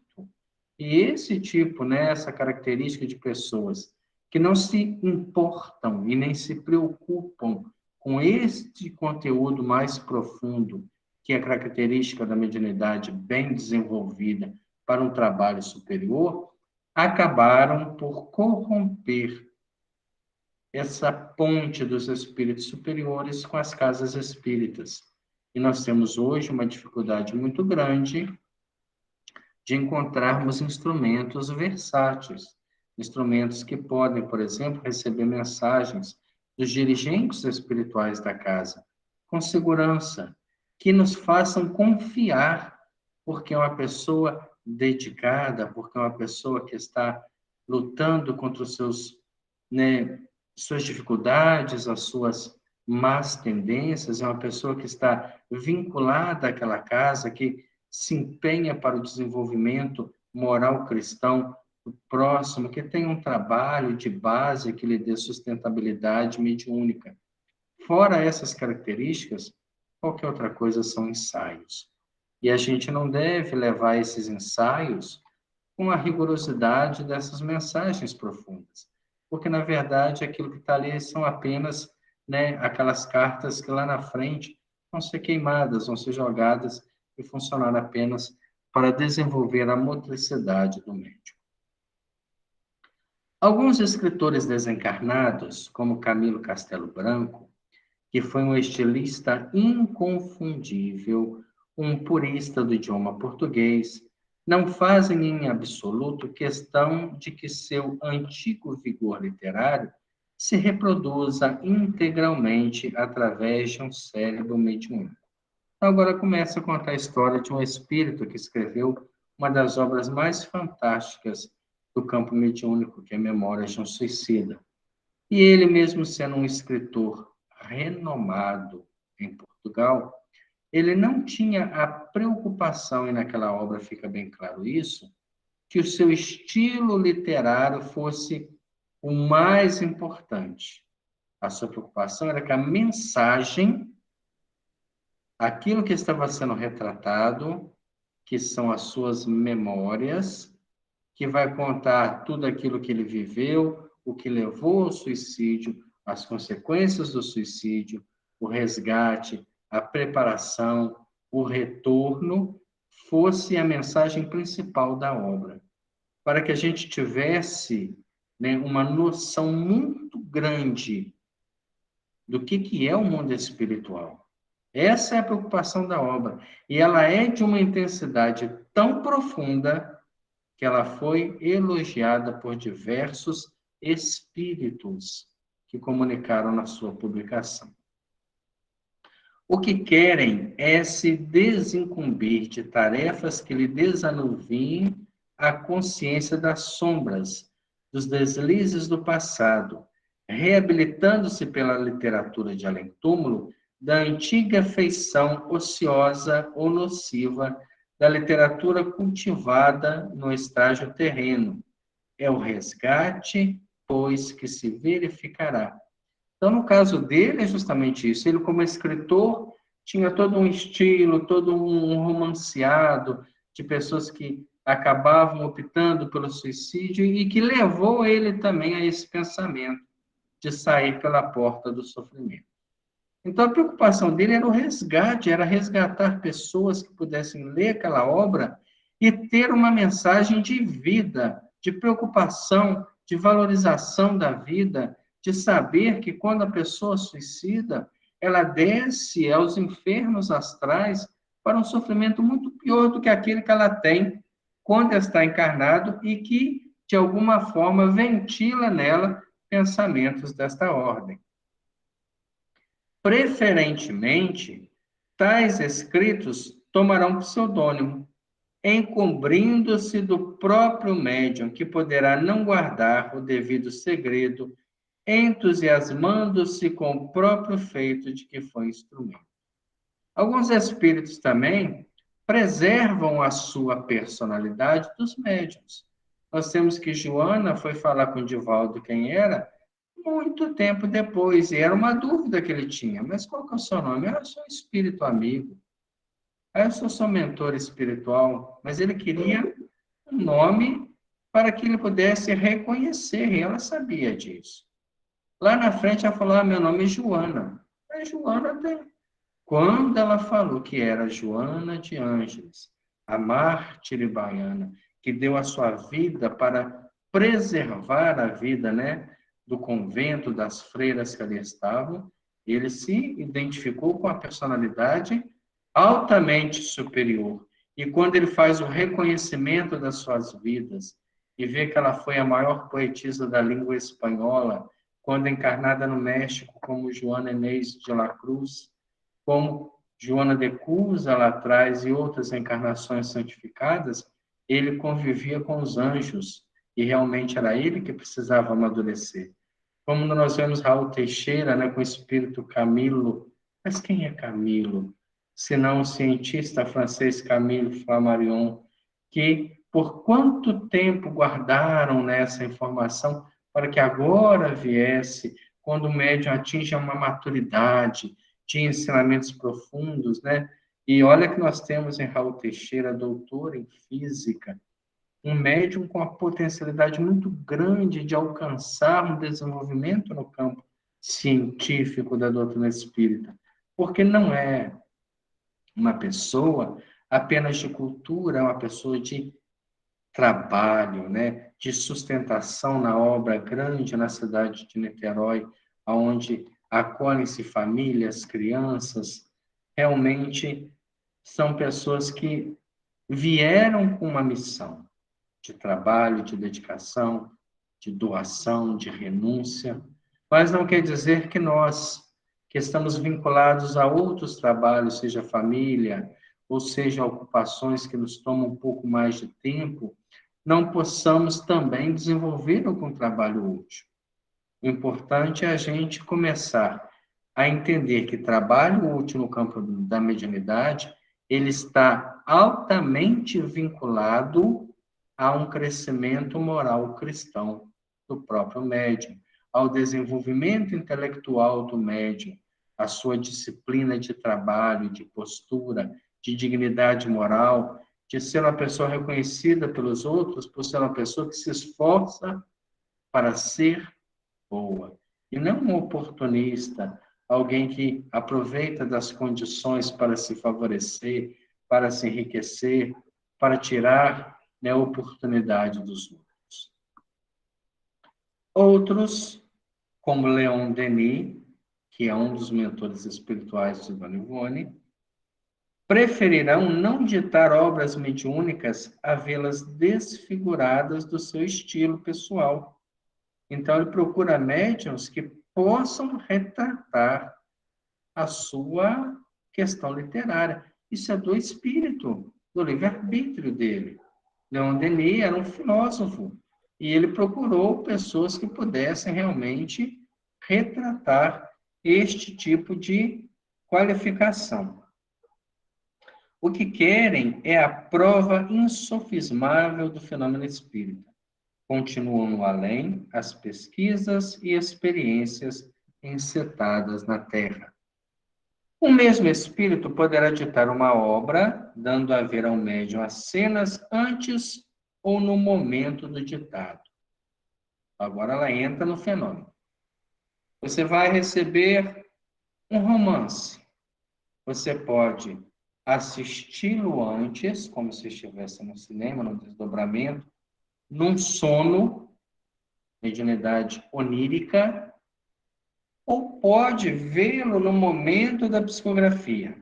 E esse tipo, né, essa característica de pessoas que não se importam e nem se preocupam com este conteúdo mais profundo, que é a característica da mediunidade bem desenvolvida para um trabalho superior, acabaram por corromper essa ponte dos espíritos superiores com as casas espíritas. E nós temos hoje uma dificuldade muito grande de encontrarmos instrumentos versáteis, instrumentos que podem, por exemplo, receber mensagens dos dirigentes espirituais da casa, com segurança, que nos façam confiar, porque é uma pessoa dedicada, porque é uma pessoa que está lutando contra os seus, né, suas dificuldades, as suas más tendências, é uma pessoa que está vinculada àquela casa, que se empenha para o desenvolvimento moral cristão do próximo, que tem um trabalho de base que lhe dê sustentabilidade mediúnica. Fora essas características, qualquer outra coisa são ensaios. E a gente não deve levar esses ensaios com a rigorosidade dessas mensagens profundas, porque, na verdade, aquilo que está ali são apenas, né, aquelas cartas que lá na frente vão ser queimadas, vão ser jogadas e funcionar apenas para desenvolver a motricidade do médium. Alguns escritores desencarnados, como Camilo Castelo Branco, que foi um estilista inconfundível, um purista do idioma português, não fazem em absoluto questão de que seu antigo vigor literário se reproduza integralmente através de um cérebro mediúnico. Agora começa a contar a história de um espírito que escreveu uma das obras mais fantásticas do campo mediúnico, que é Memórias de um Suicida. E ele, mesmo sendo um escritor renomado em Portugal, ele não tinha a preocupação, e naquela obra fica bem claro isso, que o seu estilo literário fosse o mais importante. A sua preocupação era que a mensagem, aquilo que estava sendo retratado, que são as suas memórias, que vai contar tudo aquilo que ele viveu, o que levou ao suicídio, as consequências do suicídio, o resgate, a preparação, o retorno, fosse a mensagem principal da obra, para que a gente tivesse, né, uma noção muito grande do que é o mundo espiritual. Essa é a preocupação da obra. E ela é de uma intensidade tão profunda que ela foi elogiada por diversos espíritos que comunicaram na sua publicação. O que querem é se desincumbir de tarefas que lhe desanuviem a consciência das sombras, dos deslizes do passado, reabilitando-se pela literatura de além-túmulo da antiga feição ociosa ou nociva da literatura cultivada no estágio terreno. É o resgate, pois, que se verificará. Então, no caso dele, é justamente isso. Ele, como escritor, tinha todo um estilo, todo um romanceado de pessoas que acabavam optando pelo suicídio e que levou ele também a esse pensamento de sair pela porta do sofrimento. Então, a preocupação dele era o resgate, era resgatar pessoas que pudessem ler aquela obra e ter uma mensagem de vida, de preocupação, de valorização da vida, de saber que quando a pessoa suicida, ela desce aos infernos astrais para um sofrimento muito pior do que aquele que ela tem quando está encarnado e que, de alguma forma, ventila nela pensamentos desta ordem. Preferentemente, tais escritos tomarão pseudônimo, encobrindo-se do próprio médium, que poderá não guardar o devido segredo, entusiasmando-se com o próprio feito de que foi instrumento. Alguns espíritos também preservam a sua personalidade dos médiums. Nós temos que Joana foi falar com Divaldo quem era, muito tempo depois, e era uma dúvida que ele tinha, mas qual que é o seu nome? Eu sou espírito amigo, eu sou seu mentor espiritual, mas ele queria um nome para que ele pudesse reconhecer, e ela sabia disso. Lá na frente ela falou, meu nome é Joana. A Joana tem... Quando ela falou que era Joana de Ângeles, a mártire baiana, que deu a sua vida para preservar a vida, né, do convento, das freiras que ali estavam, ele se identificou com a personalidade altamente superior. E quando ele faz o reconhecimento das suas vidas e vê que ela foi a maior poetisa da língua espanhola, quando encarnada no México como Joana Inês de la Cruz, como Joana de Cusa lá atrás e outras encarnações santificadas, ele convivia com os anjos e realmente era ele que precisava amadurecer. Como nós vemos Raul Teixeira, né, com o espírito Camilo. Mas quem é Camilo? Senão o cientista francês Camille Flammarion, que por quanto tempo guardaram nessa informação para que agora viesse, quando o médium atinja uma maturidade, de ensinamentos profundos, né? E olha que nós temos em Raul Teixeira, doutor em física, um médium com a potencialidade muito grande de alcançar um desenvolvimento no campo científico da doutrina espírita, porque não é uma pessoa apenas de cultura, é uma pessoa de trabalho, né, de sustentação na obra grande na cidade de Niterói, onde acolhem-se famílias, crianças, realmente são pessoas que vieram com uma missão de trabalho, de dedicação, de doação, de renúncia, mas não quer dizer que nós, que estamos vinculados a outros trabalhos, seja família, ou seja, ocupações que nos tomam um pouco mais de tempo, não possamos também desenvolver algum trabalho útil. O importante é a gente começar a entender que trabalho útil no campo da mediunidade, ele está altamente vinculado a um crescimento moral cristão do próprio médium, ao desenvolvimento intelectual do médium, a sua disciplina de trabalho, de postura, de dignidade moral, de ser uma pessoa reconhecida pelos outros por ser uma pessoa que se esforça para ser boa. E não um oportunista, alguém que aproveita das condições para se favorecer, para se enriquecer, para tirar, né, a oportunidade dos outros. Outros, como Leon Denis, que é um dos mentores espirituais de Dona Ivone, preferirão não ditar obras mediúnicas a vê-las desfiguradas do seu estilo pessoal. Então, ele procura médiuns que possam retratar a sua questão literária. Isso é do espírito, do livre-arbítrio dele. Leon Denis era um filósofo e ele procurou pessoas que pudessem realmente retratar este tipo de qualificação. O que querem é a prova insofismável do fenômeno espírita. Continuam no além as pesquisas e experiências encetadas na Terra. O mesmo espírito poderá ditar uma obra, dando a ver ao médium as cenas antes ou no momento do ditado. Agora ela entra no fenômeno. Você vai receber um romance. Você pode assisti-lo antes, como se estivesse no cinema, no desdobramento, num sono, mediunidade onírica, ou pode vê-lo no momento da psicografia.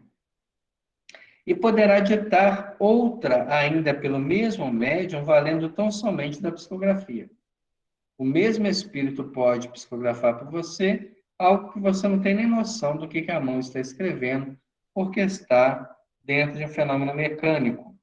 E poderá ditar outra ainda pelo mesmo médium, valendo tão somente da psicografia. O mesmo espírito pode psicografar por você algo que você não tem nem noção do que a mão está escrevendo, porque está dentro de um fenômeno mecânico.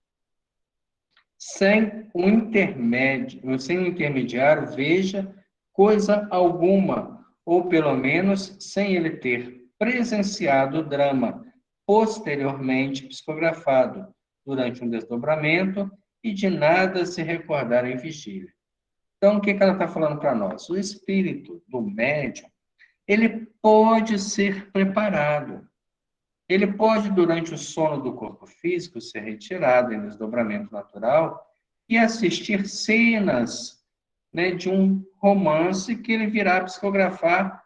Sem um intermediário, veja coisa alguma, ou pelo menos sem ele ter presenciado o drama, posteriormente psicografado, durante um desdobramento, e de nada se recordar em vigília. Então, o que ela está falando para nós? O espírito do médium, ele pode ser preparado. Ele pode, durante o sono do corpo físico, ser retirado em desdobramento natural e assistir cenas, né, de um romance que ele virá psicografar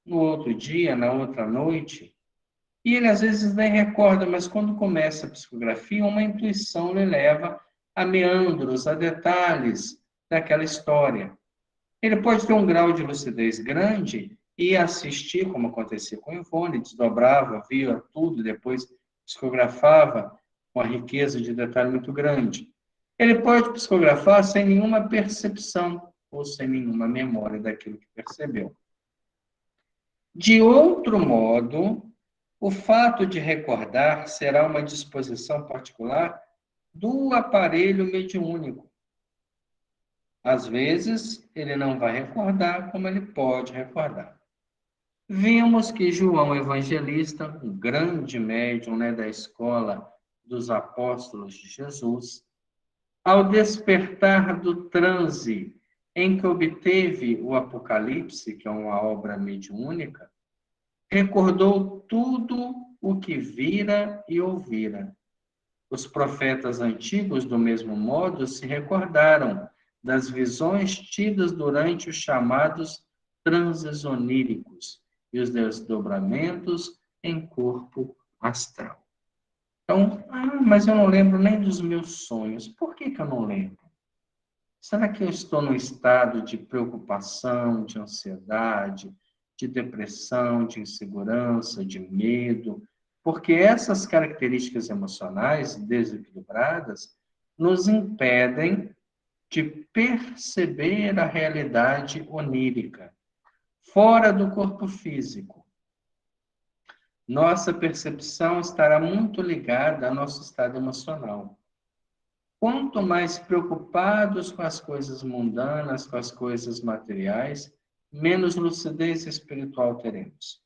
no outro dia, na outra noite. E ele, às vezes, nem recorda, mas quando começa a psicografia, uma intuição lhe leva a meandros, a detalhes daquela história. Ele pode ter um grau de lucidez grande e assistir, como acontecia com Ivone, desdobrava, via tudo, depois psicografava com a riqueza de detalhe muito grande. Ele pode psicografar sem nenhuma percepção ou sem nenhuma memória daquilo que percebeu. De outro modo, o fato de recordar será uma disposição particular do aparelho mediúnico. Às vezes, ele não vai recordar como ele pode recordar. Vimos que João Evangelista, um grande médium, né, da escola dos apóstolos de Jesus, ao despertar do transe em que obteve o Apocalipse, que é uma obra mediúnica, recordou tudo o que vira e ouvira. Os profetas antigos, do mesmo modo, se recordaram das visões tidas durante os chamados transes oníricos e os desdobramentos em corpo astral. Então, mas eu não lembro nem dos meus sonhos. Por que eu não lembro? Será que eu estou num estado de preocupação, de ansiedade, de depressão, de insegurança, de medo? Porque essas características emocionais desequilibradas nos impedem de perceber a realidade onírica, fora do corpo físico. Nossa percepção estará muito ligada ao nosso estado emocional. Quanto mais preocupados com as coisas mundanas, com as coisas materiais, menos lucidez espiritual teremos.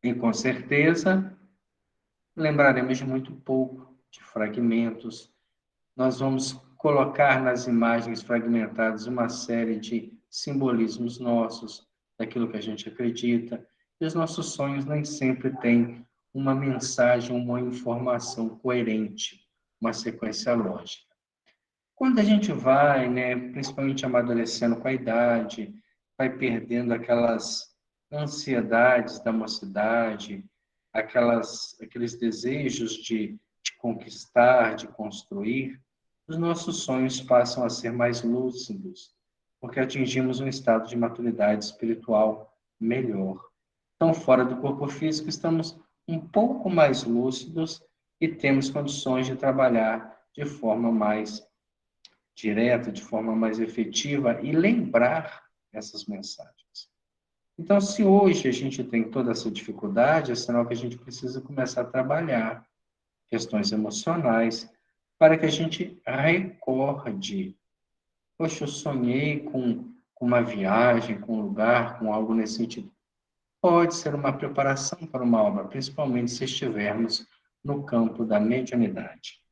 E com certeza, lembraremos de muito pouco, de fragmentos. Nós vamos colocar nas imagens fragmentadas uma série de simbolismos nossos, daquilo que a gente acredita, e os nossos sonhos nem sempre têm uma mensagem, uma informação coerente, uma sequência lógica. Quando a gente vai, né, principalmente amadurecendo com a idade, vai perdendo aquelas ansiedades da mocidade, aqueles desejos de conquistar, de construir, os nossos sonhos passam a ser mais lúcidos, porque atingimos um estado de maturidade espiritual melhor. Então, fora do corpo físico, estamos um pouco mais lúcidos e temos condições de trabalhar de forma mais direta, de forma mais efetiva e lembrar essas mensagens. Então, se hoje a gente tem toda essa dificuldade, é sinal que a gente precisa começar a trabalhar questões emocionais para que a gente recorde. Poxa, eu sonhei com uma viagem, com um lugar, com algo nesse sentido. Pode ser uma preparação para uma obra, principalmente se estivermos no campo da mediunidade.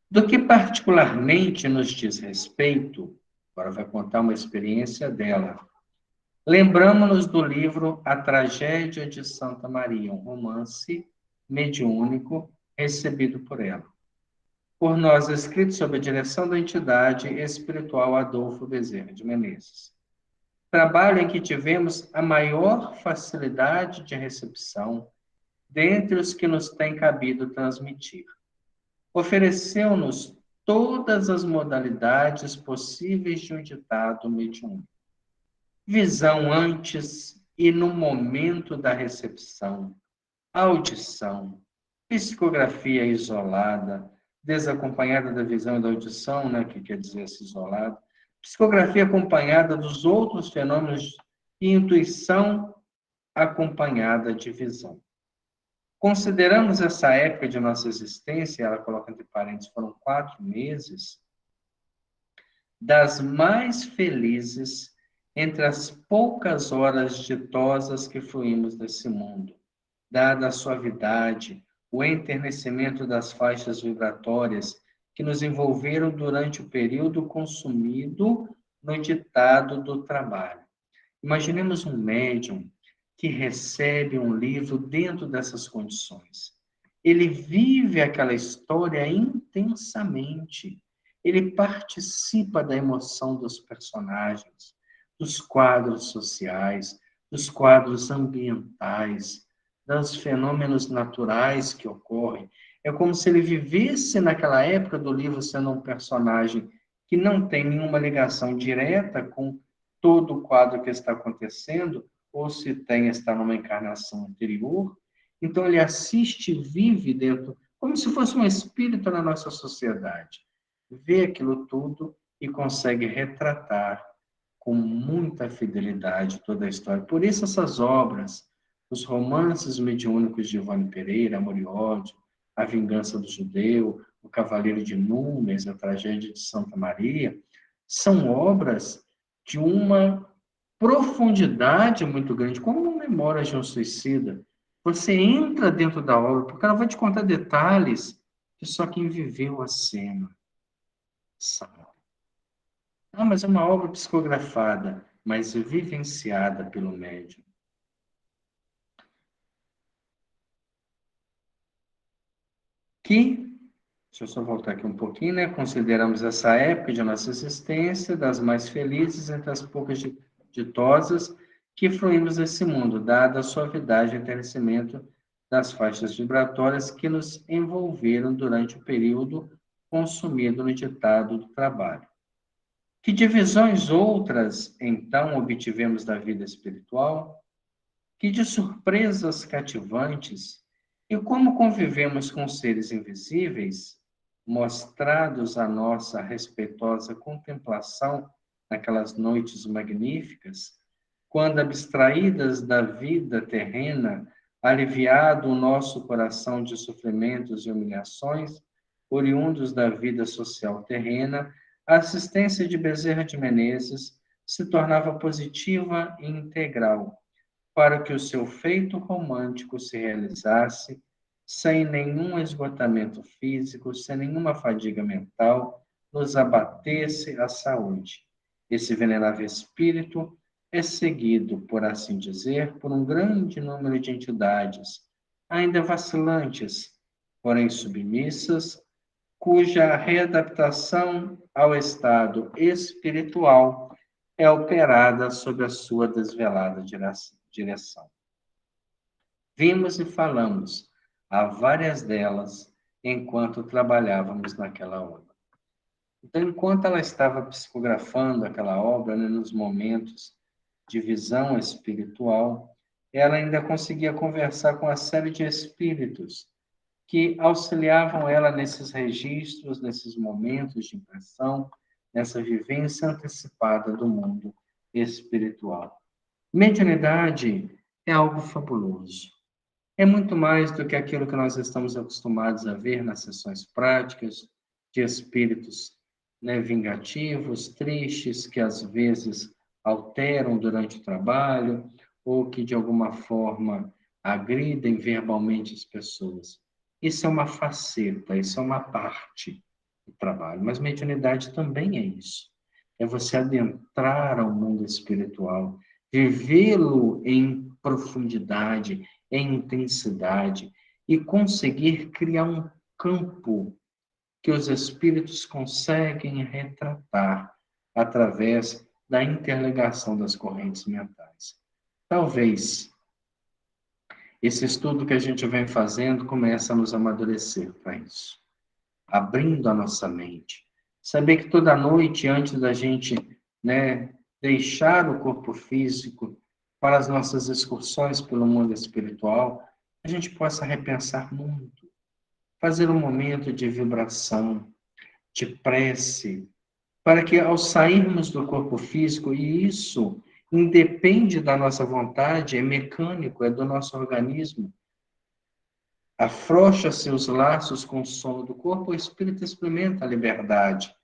Do que particularmente nos diz respeito, agora vai contar uma experiência dela. Lembramos-nos do livro A Tragédia de Santa Maria, um romance mediúnico recebido por ela. Por nós, escrito sob a direção da entidade espiritual Adolfo Bezerra de Menezes. Trabalho em que tivemos a maior facilidade de recepção dentre os que nos tem cabido transmitir. Ofereceu-nos todas as modalidades possíveis de um ditado mediúnico. Visão antes e no momento da recepção, audição, psicografia isolada, desacompanhada da visão e da audição, né, que quer dizer essa isolada, psicografia acompanhada dos outros fenômenos e intuição acompanhada de visão. Consideramos essa época de nossa existência, ela coloca entre parênteses, foram 4 meses, das mais felizes entre as poucas horas ditosas que fluímos desse mundo, dada a suavidade, o enternecimento das faixas vibratórias que nos envolveram durante o período consumido no ditado do trabalho. Imaginemos um médium que recebe um livro dentro dessas condições. Ele vive aquela história intensamente. Ele participa da emoção dos personagens, dos quadros sociais, dos quadros ambientais, dos fenômenos naturais que ocorrem. É como se ele vivesse naquela época do livro sendo um personagem que não tem nenhuma ligação direta com todo o quadro que está acontecendo, ou se tem, está numa encarnação anterior. Então, ele assiste e vive dentro, como se fosse um espírito na nossa sociedade. Vê aquilo tudo e consegue retratar com muita fidelidade toda a história. Por isso, essas obras, os romances mediúnicos de Ivone Pereira, Amor e Ódio, A Vingança do Judeu, O Cavaleiro de Númenes, A Tragédia de Santa Maria, são obras de uma profundidade muito grande, como Memórias de um Suicida. Você entra dentro da obra, porque ela vai te contar detalhes que só quem viveu a cena sabe. Ah, mas é uma obra psicografada, mas vivenciada pelo médium. Que, deixa eu só voltar aqui um pouquinho, né? Consideramos essa época de nossa existência das mais felizes entre as poucas ditosas que fruímos desse mundo, dada a suavidade e entarrecimento das faixas vibratórias que nos envolveram durante o período consumido no ditado do trabalho. Que divisões outras, então, obtivemos da vida espiritual? Que de surpresas cativantes! E como convivemos com seres invisíveis, mostrados à nossa respeitosa contemplação naquelas noites magníficas, quando, abstraídas da vida terrena, aliviado o nosso coração de sofrimentos e humilhações, oriundos da vida social terrena, a assistência de Bezerra de Menezes se tornava positiva e integral, para que o seu feito romântico se realizasse sem nenhum esgotamento físico, sem nenhuma fadiga mental, nos abatesse a saúde. Esse venerável espírito é seguido, por assim dizer, por um grande número de entidades, ainda vacilantes, porém submissas, cuja readaptação ao estado espiritual é operada sob a sua desvelada direção. Vimos e falamos a várias delas enquanto trabalhávamos naquela obra. Então, enquanto ela estava psicografando aquela obra, né, nos momentos de visão espiritual, ela ainda conseguia conversar com a série de espíritos que auxiliavam ela nesses registros, nesses momentos de impressão, nessa vivência antecipada do mundo espiritual. Mediunidade é algo fabuloso. É muito mais do que aquilo que nós estamos acostumados a ver nas sessões práticas de espíritos, né, vingativos, tristes, que às vezes alteram durante o trabalho ou que de alguma forma agridem verbalmente as pessoas. Isso é uma faceta, isso é uma parte do trabalho, mas mediunidade também é isso. É você adentrar ao mundo espiritual, vivê-lo em profundidade, em intensidade e conseguir criar um campo que os espíritos conseguem retratar através da interligação das correntes mentais. Talvez esse estudo que a gente vem fazendo comece a nos amadurecer para isso, abrindo a nossa mente. Saber que toda noite, antes da gente, né, deixar o corpo físico para as nossas excursões pelo mundo espiritual, a gente possa repensar muito, fazer um momento de vibração, de prece, para que ao sairmos do corpo físico, e isso independe da nossa vontade, é mecânico, é do nosso organismo, afrouxa seus laços com o sono do corpo, o espírito experimenta a liberdade.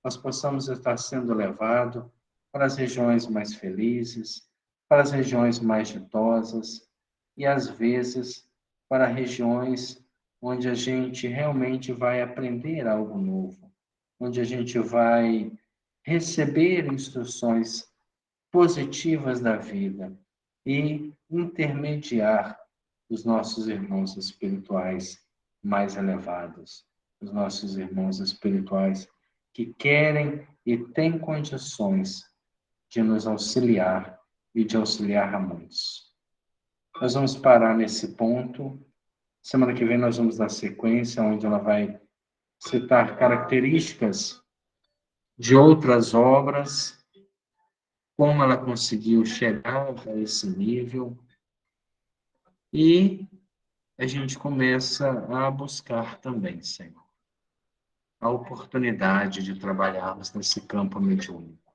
Nós possamos estar sendo levados para as regiões mais felizes, para as regiões mais ditosas e, às vezes, para regiões onde a gente realmente vai aprender algo novo, onde a gente vai receber instruções positivas da vida e intermediar os nossos irmãos espirituais mais elevados, os nossos irmãos espirituais que querem e têm condições de nos auxiliar e de auxiliar a muitos. Nós vamos parar nesse ponto. Semana que vem nós vamos dar sequência, onde ela vai citar características de outras obras, como ela conseguiu chegar a esse nível, e a gente começa a buscar também, Senhor, a oportunidade de trabalharmos nesse campo mediúnico.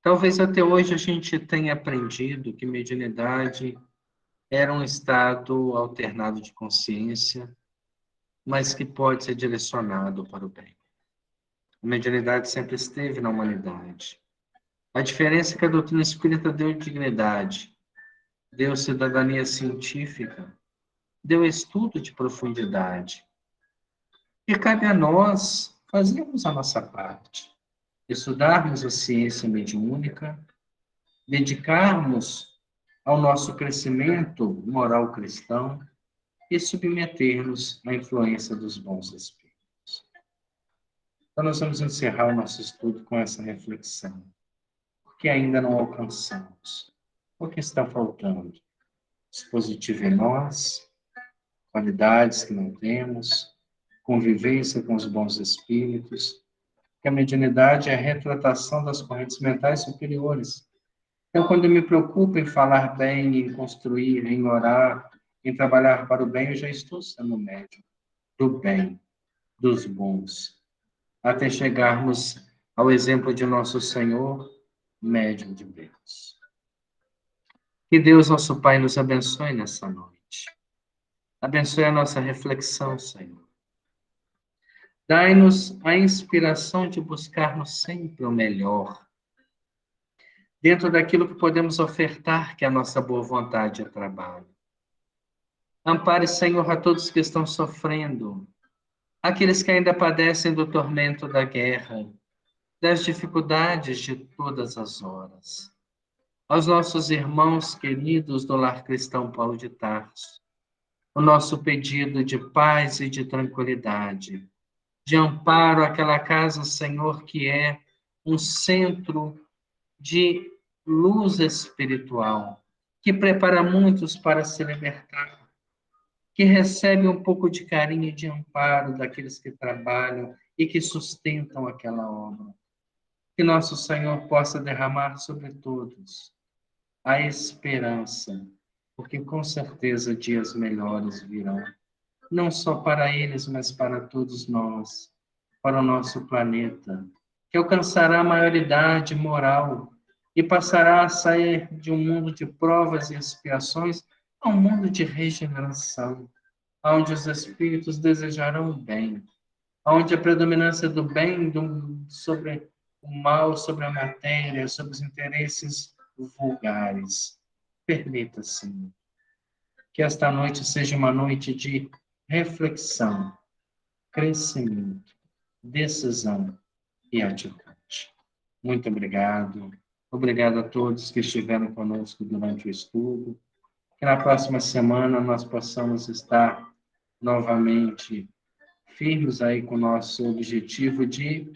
Talvez até hoje a gente tenha aprendido que mediunidade era um estado alternado de consciência, mas que pode ser direcionado para o bem. A mediunidade sempre esteve na humanidade. A diferença é que a doutrina espírita deu dignidade, deu cidadania científica, deu estudo de profundidade. E cabe a nós fazermos a nossa parte, estudarmos a ciência mediúnica, dedicarmos ao nosso crescimento moral cristão e submetermos à influência dos bons espíritos. Então, nós vamos encerrar o nosso estudo com essa reflexão, porque ainda não alcançamos. O que está faltando? Dispositivo em nós, qualidades que não temos, convivência com os bons espíritos, que a mediunidade é a retratação das correntes mentais superiores. Então, quando eu me preocupo em falar bem, em construir, em orar, em trabalhar para o bem, eu já estou sendo médium do bem, dos bons, até chegarmos ao exemplo de nosso Senhor, médium de Deus. Que Deus, nosso Pai, nos abençoe nessa noite. Abençoe a nossa reflexão, Senhor. Dai-nos a inspiração de buscarmos sempre o melhor, dentro daquilo que podemos ofertar, que é a nossa boa vontade e trabalho. Ampare, Senhor, a todos que estão sofrendo, aqueles que ainda padecem do tormento da guerra, das dificuldades de todas as horas. Aos nossos irmãos queridos do Lar Cristão Paulo de Tarso, o nosso pedido de paz e de tranquilidade, de amparo àquela casa, Senhor, que é um centro de luz espiritual, que prepara muitos para se libertar, que recebe um pouco de carinho e de amparo daqueles que trabalham e que sustentam aquela obra. Que nosso Senhor possa derramar sobre todos a esperança, porque com certeza dias melhores virão, não só para eles, mas para todos nós, para o nosso planeta, que alcançará a maioridade moral e passará a sair de um mundo de provas e expiações a um mundo de regeneração, onde os espíritos desejarão o bem, onde a predominância do bem sobre o mal, sobre a matéria, sobre os interesses vulgares. Permita, Senhor, que esta noite seja uma noite de reflexão, crescimento, decisão e atitude. Muito obrigado. Obrigado a todos que estiveram conosco durante o estudo. Que na próxima semana nós possamos estar novamente firmes aí com o nosso objetivo de